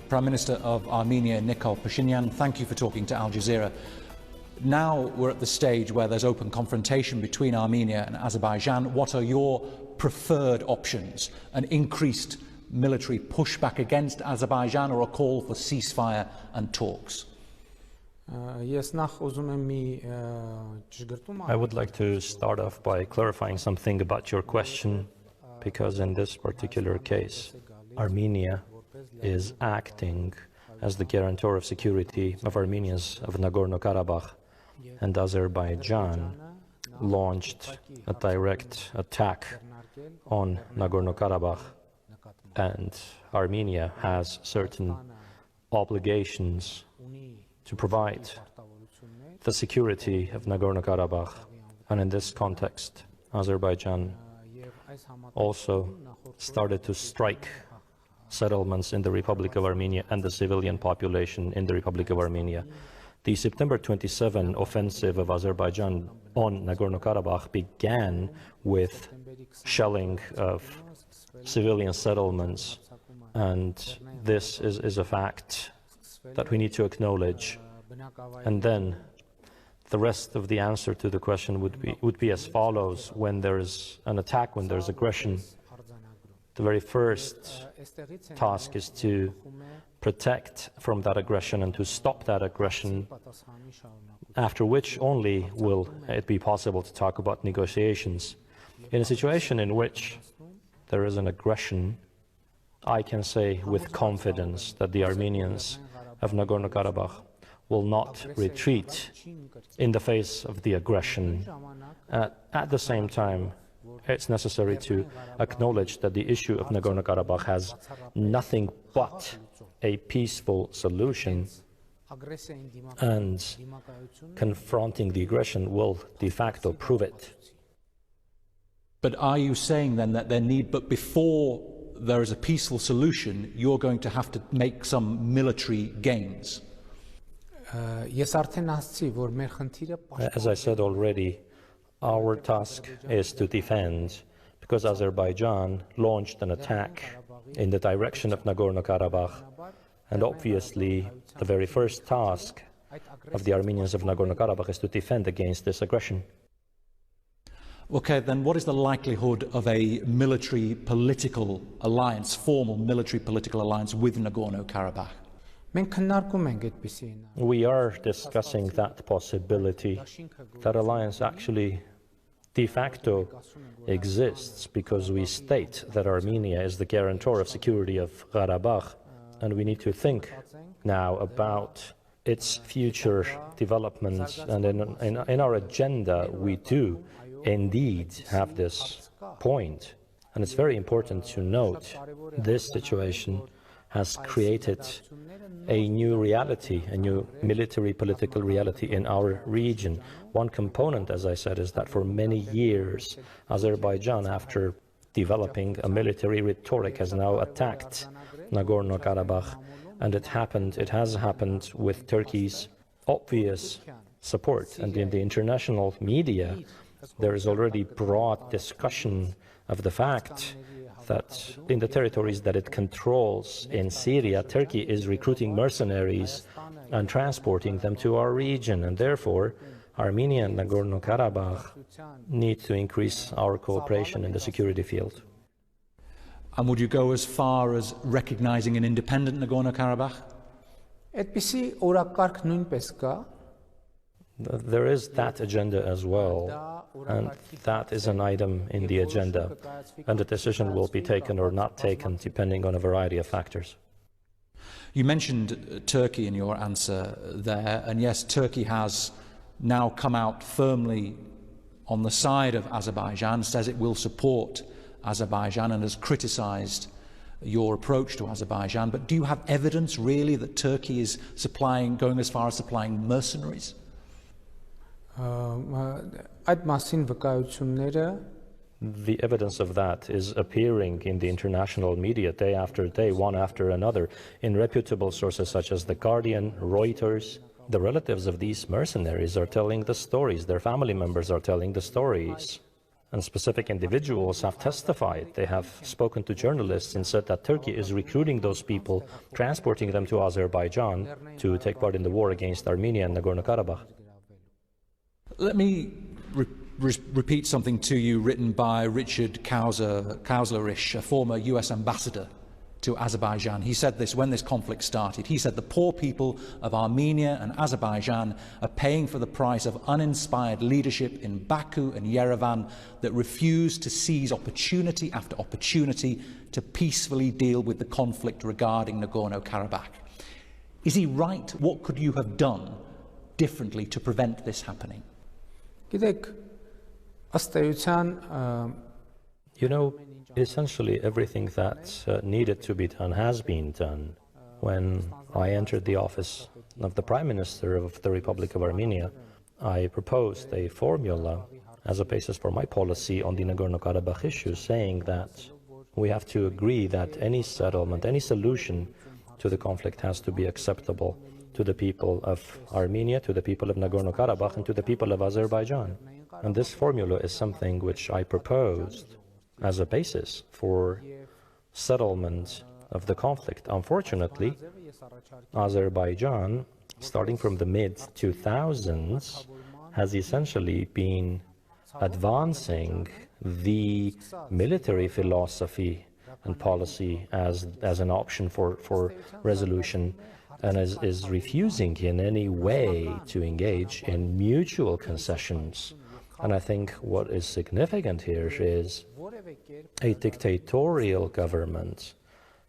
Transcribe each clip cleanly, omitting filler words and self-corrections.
Prime Minister of Armenia, Nikol Phashinyan, thank you for talking to AlJazeera. Now we're at the stage where there's open confrontation between Armenia and Azerbaijan. What are your preferred options? An increased military pushback against Azerbaijan or a call for ceasefire and talks? I would like to start off by clarifying something about your question, because in this particular case, Armenia is acting as the guarantor of security of Armenians of Nagorno-Karabakh, and Azerbaijan launched a direct attack on Nagorno-Karabakh, and Armenia has certain obligations to provide the security of Nagorno-Karabakh, and in this context, Azerbaijan also started to strike settlements in the Republic of Armenia and the civilian population in the Republic of Armenia. The September 27 offensive of Azerbaijan on Nagorno-Karabakh began with shelling of civilian settlements, and this is a fact that we need to acknowledge. And then the rest of the answer to the question would be as follows. When there is an attack, when there's aggression, the very first task is to protect from that aggression and to stop that aggression, after which only will it be possible to talk about negotiations. In a situation in which there is an aggression, I can say with confidence that the Armenians of Nagorno-Karabakh will not retreat in the face of the aggression. At the same time, it's necessary to acknowledge that the issue of Nagorno-Karabakh has nothing but a peaceful solution, and confronting the aggression will de facto prove it. But are you saying then that but before there is a peaceful solution, you're going to have to make some military gains? As I said already, our task is to defend, because Azerbaijan launched an attack in the direction of Nagorno-Karabakh, and obviously the very first task of the Armenians of Nagorno-Karabakh is to defend against this aggression. Okay, then what is the likelihood of a military political alliance, formal military political alliance with Nagorno-Karabakh? We are discussing that possibility. That alliance actually de facto exists because we state that Armenia is the guarantor of security of Ղարաբաղ, and we need to think now about its future developments. And in our agenda, we do indeed have this point. And it's very important to note this situation has created a new reality, a new military political reality in our region. One component, as I said, is that for many years, Azerbaijan, after developing a military rhetoric, has now attacked Nagorno-Karabakh, and it has happened with Turkey's obvious support. And in the international media, there is already broad discussion of the fact that in the territories that it controls in Syria, Turkey is recruiting mercenaries and transporting them to our region, and therefore Armenia and Nagorno-Karabakh need to increase our cooperation in the security field. And would you go as far as recognizing an independent Nagorno-Karabakh? There is that agenda as well, and that is an item in the agenda, and the decision will be taken or not taken depending on a variety of factors. You mentioned Turkey in your answer there, and yes, Turkey has now come out firmly on the side of Azerbaijan, says it will support Azerbaijan, and has criticized your approach to Azerbaijan. But do you have evidence really that Turkey is going as far as supplying mercenaries? The evidence of that is appearing in the international media day after day, one after another, in reputable sources such as The Guardian, Reuters. The relatives of these mercenaries are telling the stories, their family members are telling the stories. And specific individuals have testified. They have spoken to journalists and said that Turkey is recruiting those people, transporting them to Azerbaijan to take part in the war against Armenia and Nagorno-Karabakh. Let me repeat something to you written by Richard Kauslerich, a former US ambassador to Azerbaijan. He said this when this conflict started. He said the poor people of Armenia and Azerbaijan are paying for the price of uninspired leadership in Baku and Yerevan that refuse to seize opportunity after opportunity to peacefully deal with the conflict regarding Nagorno-Karabakh. Is he right? What could you have done differently to prevent this happening? You know, essentially everything that needed to be done has been done. When I entered the office of the Prime Minister of the Republic of Armenia, I proposed a formula as a basis for my policy on the Nagorno-Karabakh issue, saying that we have to agree that any settlement, any solution to the conflict has to be acceptable to the people of Armenia, to the people of Nagorno-Karabakh, and to the people of Azerbaijan. And this formula is something which I proposed as a basis for settlement of the conflict. Unfortunately, Azerbaijan, starting from the mid-2000s, has essentially been advancing the military philosophy and policy as an option for resolution, and is refusing in any way to engage in mutual concessions. And I think what is significant here is a dictatorial government,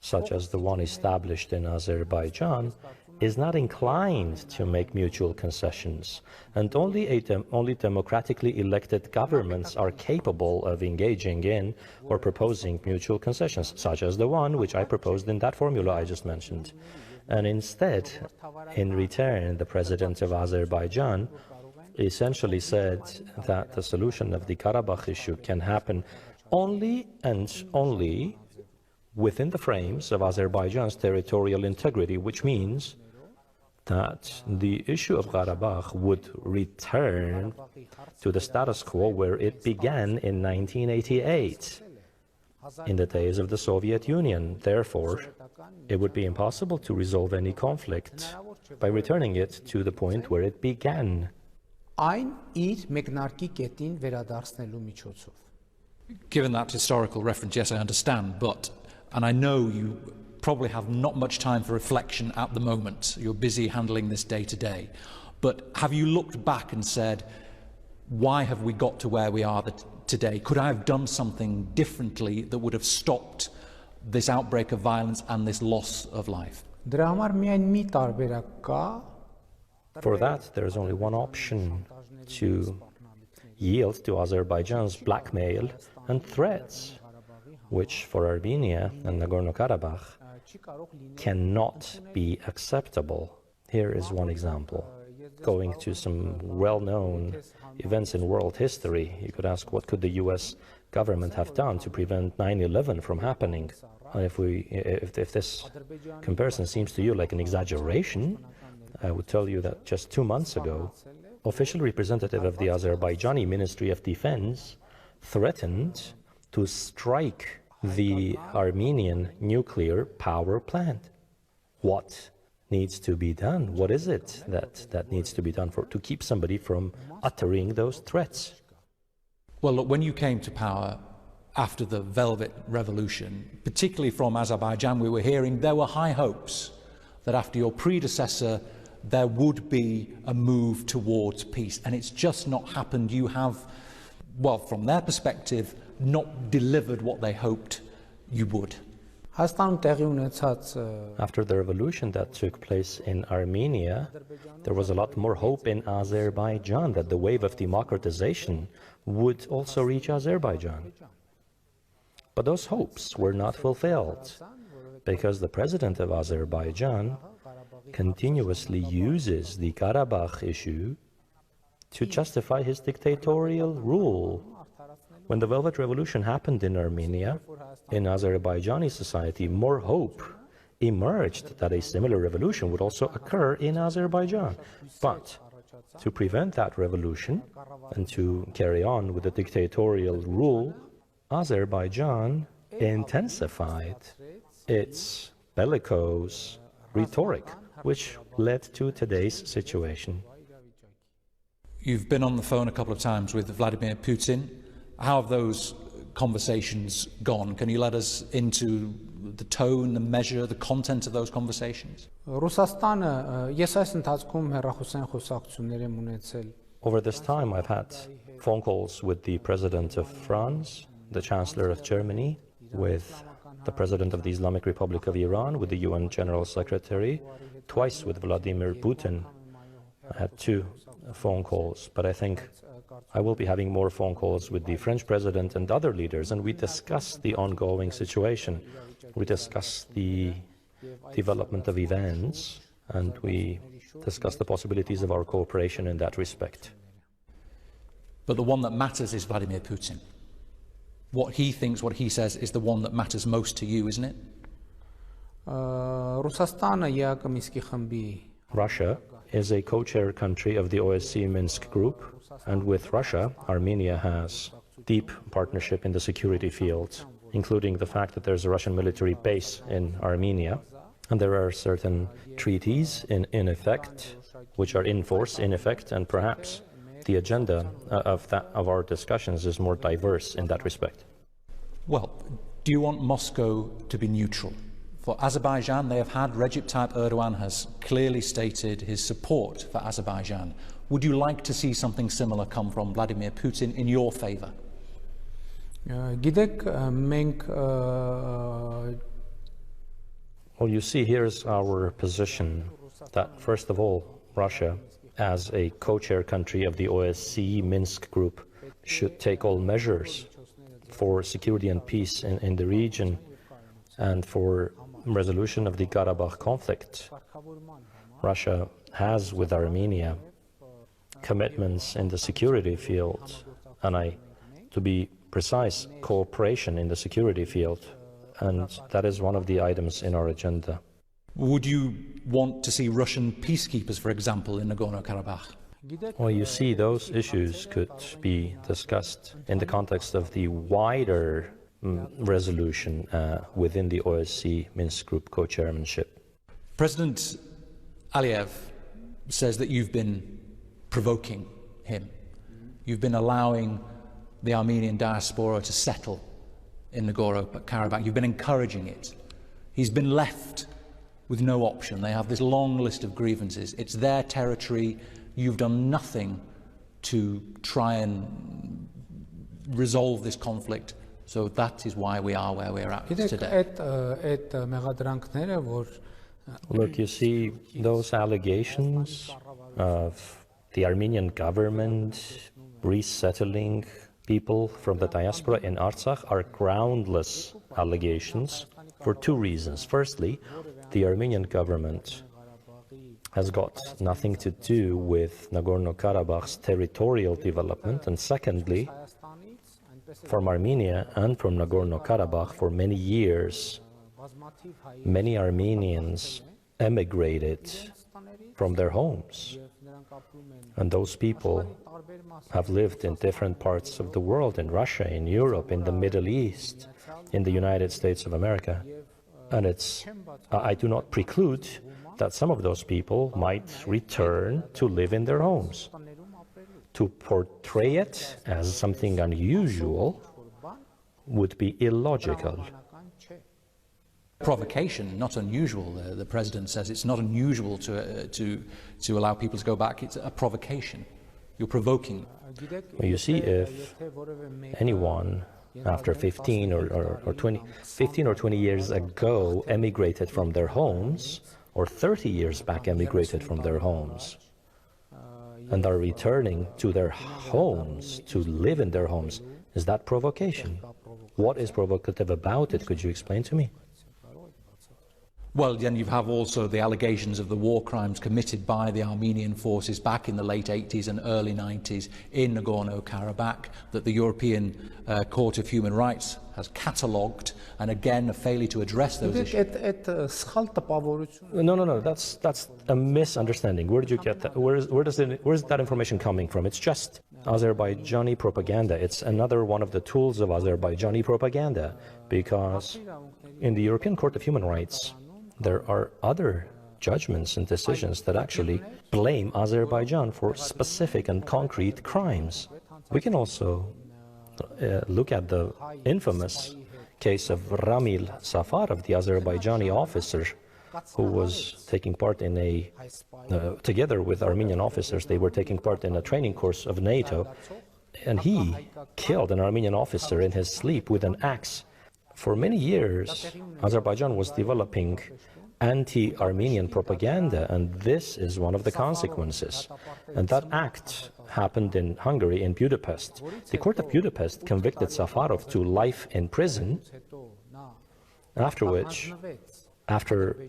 such as the one established in Azerbaijan, is not inclined to make mutual concessions, and only democratically elected governments are capable of engaging in or proposing mutual concessions, such as the one which I proposed in that formula I just mentioned. And instead, in return, the president of Azerbaijan essentially said that the solution of the Karabakh issue can happen only and only within the frames of Azerbaijan's territorial integrity, which means that the issue of Ղարաբաղ would return to the status quo where it began in 1988, in the days of the Soviet Union. Therefore, it would be impossible to resolve any conflict by returning it to the point where it began. Given that historical reference, yes, I understand, and I know you probably have not much time for reflection at the moment. You're busy handling this day to day. But have you looked back and said, why have we got to where we are today? Could I have done something differently that would have stopped this outbreak of violence and this loss of life? For that, there is only one option: to yield to Azerbaijan's blackmail and threats, which for Armenia and Nagorno-Karabakh cannot be acceptable. Here is one example. Going to some well-known events in world history, you could ask, what could the US government have done to prevent 9/11 from happening? And if this comparison seems to you like an exaggeration, I would tell you that just 2 months ago, official representative of the Azerbaijani Ministry of Defense threatened to strike the Armenian nuclear power plant. What needs to be done? What is it that needs to be done to keep somebody from uttering those threats? Well, look, when you came to power after the Velvet Revolution, particularly from Azerbaijan, we were hearing there were high hopes that after your predecessor there would be a move towards peace, and it's just not happened. You have, well, from their perspective, not delivered what they hoped you would. After the revolution that took place in Armenia, there was a lot more hope in Azerbaijan that the wave of democratization would also reach Azerbaijan. But those hopes were not fulfilled because the president of Azerbaijan continuously uses the Karabakh issue to justify his dictatorial rule. When the Velvet Revolution happened in Armenia, in Azerbaijani society, more hope emerged that a similar revolution would also occur in Azerbaijan. But to prevent that revolution and to carry on with the dictatorial rule, Azerbaijan intensified its bellicose rhetoric, which led to today's situation. You've been on the phone a couple of times with Vladimir Putin. How have those conversations gone? Can you let us into the tone, the measure, the content of those conversations? Ռուսաստանը ես այս ընթացքում հեռախոսային խոսակցություններ եմ ունեցել. Over this time, I've had phone calls with the President of France, the Chancellor of Germany, with the President of the Islamic Republic of Iran, with the UN General Secretary, twice with Vladimir Putin. I had 2 phone calls, but I think I will be having more phone calls with the French President and other leaders, and we discuss the ongoing situation. We discuss the development of events, and we discuss the possibilities of our cooperation in that respect. But the one that matters is Vladimir Putin. What he thinks, what he says, is the one that matters most to you, isn't it? Ռուսաստանը ԵԱԿ Մինսկի խմբի Russia is a co-chair country of the OSCE Minsk group, and with Russia, Armenia has deep partnership in the security field, including the fact that there's a Russian military base in Armenia, and there are certain treaties in effect, which are in force, in effect, and perhaps the agenda of our discussions is more diverse in that respect. Well, do you want Moscow to be neutral? For Azerbaijan, they have had Recep Tayyip Erdogan has clearly stated his support for Azerbaijan. Would you like to see something similar come from Vladimir Putin in your favor? Գիտեք, մենք Well, you see, here's our position that, first of all, Russia, as a co-chair country of the OSCE Minsk group, should take all measures for security and peace in the region and for resolution of the Ղարաբաղ conflict. Russia has with Armenia commitments in the security field, and to be precise, cooperation in the security field, and that is one of the items in our agenda. Would you want to see Russian peacekeepers, for example, in Nagorno-Karabakh? Well, you see, those issues could be discussed in the context of the wider resolution within the OSCE Minsk Group co-chairmanship. President Aliyev says that you've been provoking him. You've been allowing the Armenian diaspora to settle in Nagorno-Karabakh. You've been encouraging it. He's been left with no option. They have this long list of grievances. It's their territory. You've done nothing to try and resolve this conflict. So that is why we are where we're at today. Look, you see, those allegations of the Armenian government resettling people from the diaspora in Artsakh are groundless allegations for 2 reasons. Firstly, the Armenian government has got nothing to do with Nagorno-Karabakh's territorial development, and secondly, from Armenia and from Nagorno-Karabakh for many years, many Armenians emigrated from their homes, and those people have lived in different parts of the world, in Russia, in Europe, in the Middle East, in the United States of America. And I do not preclude that some of those people might return to live in their homes. To portray it as something unusual would be illogical. Provocation, not unusual. The president says it's not unusual to allow people to go back. It's a provocation. You're provoking. Well, you see, if anyone after 15 or 20 years ago emigrated from their homes, or 30 years back emigrated from their homes, and are returning to their homes to live in their homes, is that provocation? What is provocative about it? Could you explain to me? Well, then you have also the allegations of the war crimes committed by the Armenian forces back in the late 80s and early 90s in Nagorno-Karabakh that the European Court of Human Rights has catalogued, and again a failure to address those issues. No, that's a misunderstanding. Where did you get that? Where's that information coming from? It's just Azerbaijani propaganda. It's another one of the tools of Azerbaijani propaganda, because in the European Court of Human Rights there are other judgments and decisions that actually blame Azerbaijan for specific and concrete crimes. We can also look at the infamous case of Ramil Safarov, the Azerbaijani officer who was taking part in together with Armenian officers, they were taking part in a training course of NATO, and he killed an Armenian officer in his sleep with an axe. For many years, Azerbaijan was developing anti-Armenian propaganda, and this is one of the consequences. And that act happened in Hungary, in Budapest. The court of Budapest convicted Safarov to life in prison, after which, after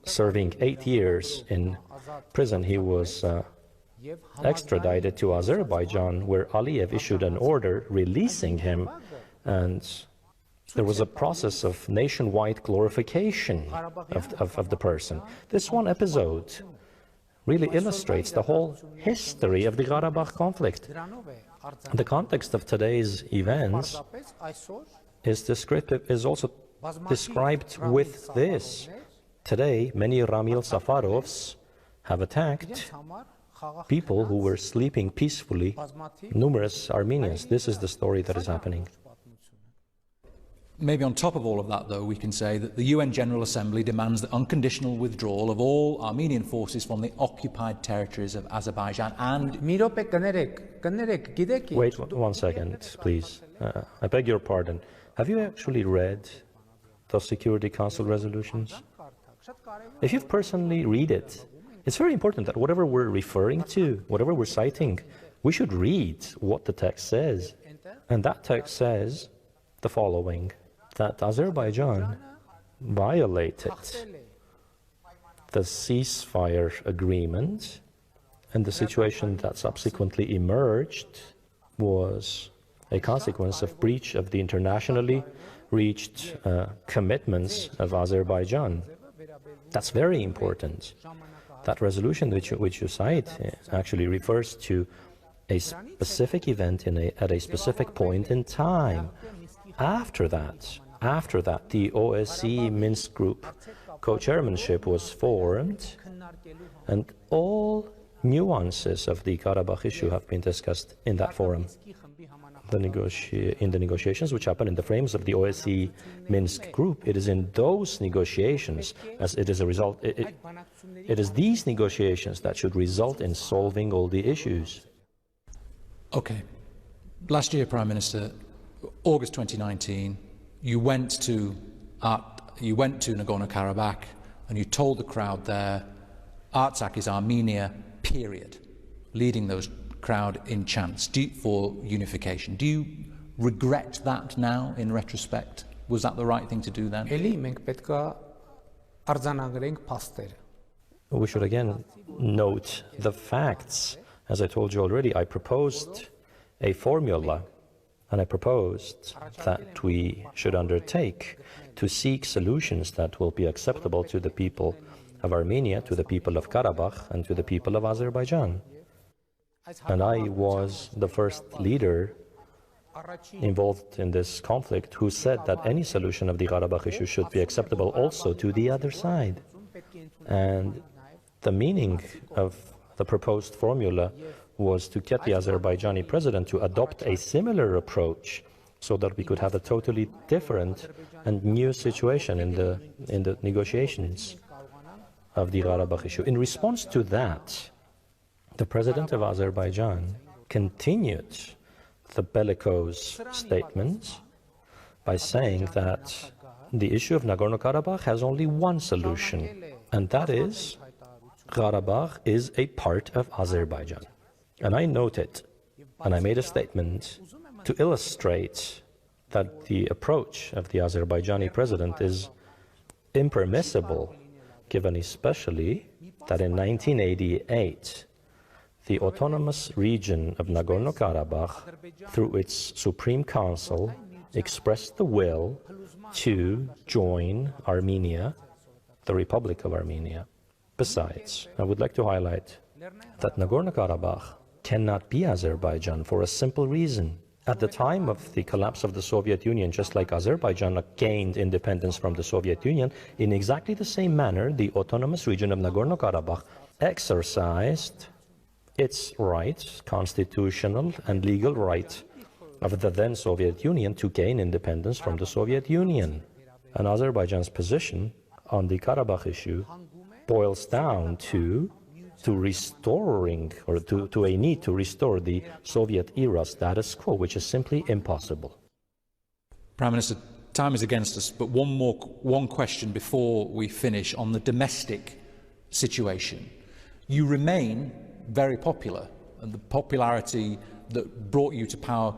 serving 8 years in prison, he was extradited to Azerbaijan, where Aliyev issued an order releasing him, and there was a process of nationwide glorification of the person. This one episode really illustrates the whole history of the Ղարաբաղ conflict. The context of today's events is also described with this. Today, many Ramil Safarovs have attacked people who were sleeping peacefully, numerous Armenians. This is the story that is happening. Maybe on top of all of that, though, we can say that the UN General Assembly demands the unconditional withdrawal of all Armenian forces from the occupied territories of Azerbaijan and... Wait 1 second, please. I beg your pardon. Have you actually read the Security Council resolutions? If you've personally read it, it's very important that whatever we're referring to, whatever we're citing, we should read what the text says. And that text says the following: that Azerbaijan violated the ceasefire agreement, and the situation that subsequently emerged was a consequence of breach of the internationally reached commitments of Azerbaijan. That's very important. That resolution which you cite actually refers to a specific event at a specific point in time. After that, the OSCE Minsk Group co-chairmanship was formed, and all nuances of the Karabakh issue have been discussed in that forum. In the negotiations which happen in the frames of the OSCE Minsk Group, it is in those negotiations, as it is a result, it is these negotiations that should result in solving all the issues. Okay. Last year, Prime Minister, August 2019, you went to Nagorno-Karabakh and you told the crowd there, Artsakh is Armenia, period, leading those crowd in chants for unification. Do you regret that now in retrospect? Was that the right thing to do then? We should again note the facts. As I told you already, I proposed a formula, and I proposed that we should undertake to seek solutions that will be acceptable to the people of Armenia, to the people of Karabakh, and to the people of Azerbaijan. And I was the first leader involved in this conflict who said that any solution of the Karabakh issue should be acceptable also to the other side. And the meaning of the proposed formula was to get the Azerbaijani president to adopt a similar approach so that we could have a totally different and new situation in the negotiations of the Karabakh issue. In response to that, the president of Azerbaijan continued the bellicose statement by saying that the issue of Nagorno-Karabakh has only one solution, and that is Karabakh is a part of Azerbaijan. And I noted, and I made a statement to illustrate that the approach of the Azerbaijani president is impermissible given especially that in 1988, the autonomous region of Nagorno-Karabakh, through its Supreme Council, expressed the will to join Armenia, the Republic of Armenia. Besides, I would like to highlight that Nagorno-Karabakh cannot be Azerbaijan for a simple reason. At the time of the collapse of the Soviet Union, just like Azerbaijan gained independence from the Soviet Union, in exactly the same manner, the autonomous region of Nagorno-Karabakh exercised its rights, constitutional and legal right, of the then Soviet Union to gain independence from the Soviet Union. And Azerbaijan's position on the Karabakh issue boils down to restoring, or to a need to restore the Soviet-era status quo, which is simply impossible. Prime Minister, time is against us, but one question before we finish on the domestic situation. You remain very popular, and the popularity that brought you to power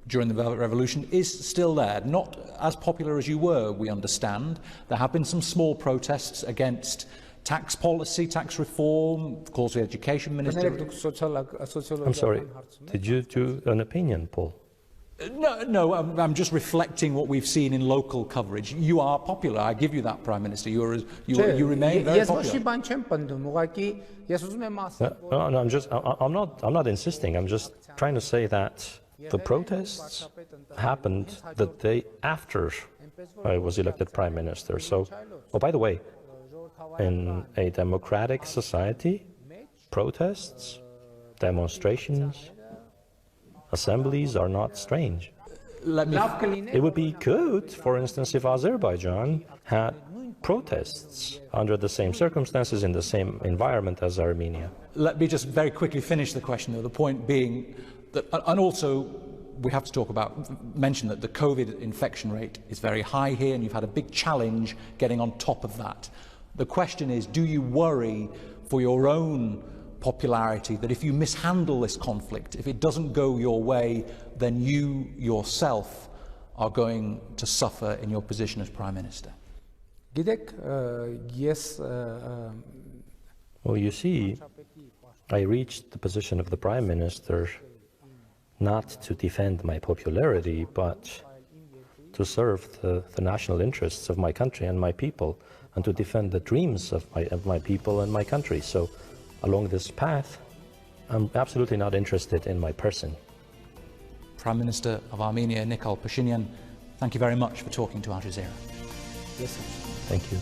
during the Velvet Revolution is still there. Not as popular as you were, we understand. There have been some small protests against tax policy, tax reform, of course the education minister. I'm sorry, did you do an opinion poll? No, I'm just reflecting what we've seen in local coverage. You are popular, I give you that, Prime Minister. You remain very popular. No, I'm not insisting. I'm just trying to say that the protests happened the day after I was elected Prime Minister. So, oh, by the way, in a democratic society, protests, demonstrations, assemblies are not strange. It would be good, for instance, if Azerbaijan had protests under the same circumstances in the same environment as Armenia. Let me just very quickly finish the question, though, the point being that, and also we have to mention that the COVID infection rate is very high here, and you've had a big challenge getting on top of that. The question is, do you worry for your own popularity that if you mishandle this conflict, if it doesn't go your way, then you yourself are going to suffer in your position as Prime Minister? Well, you see, I reached the position of the Prime Minister not to defend my popularity, but to serve the national interests of my country and my people, and to defend the dreams of my people and my country. So along this path, I'm absolutely not interested in my person. Prime Minister of Armenia, Nikol Phashinyan, thank you very much for talking to AlJazeera. Yes, sir. Thank you.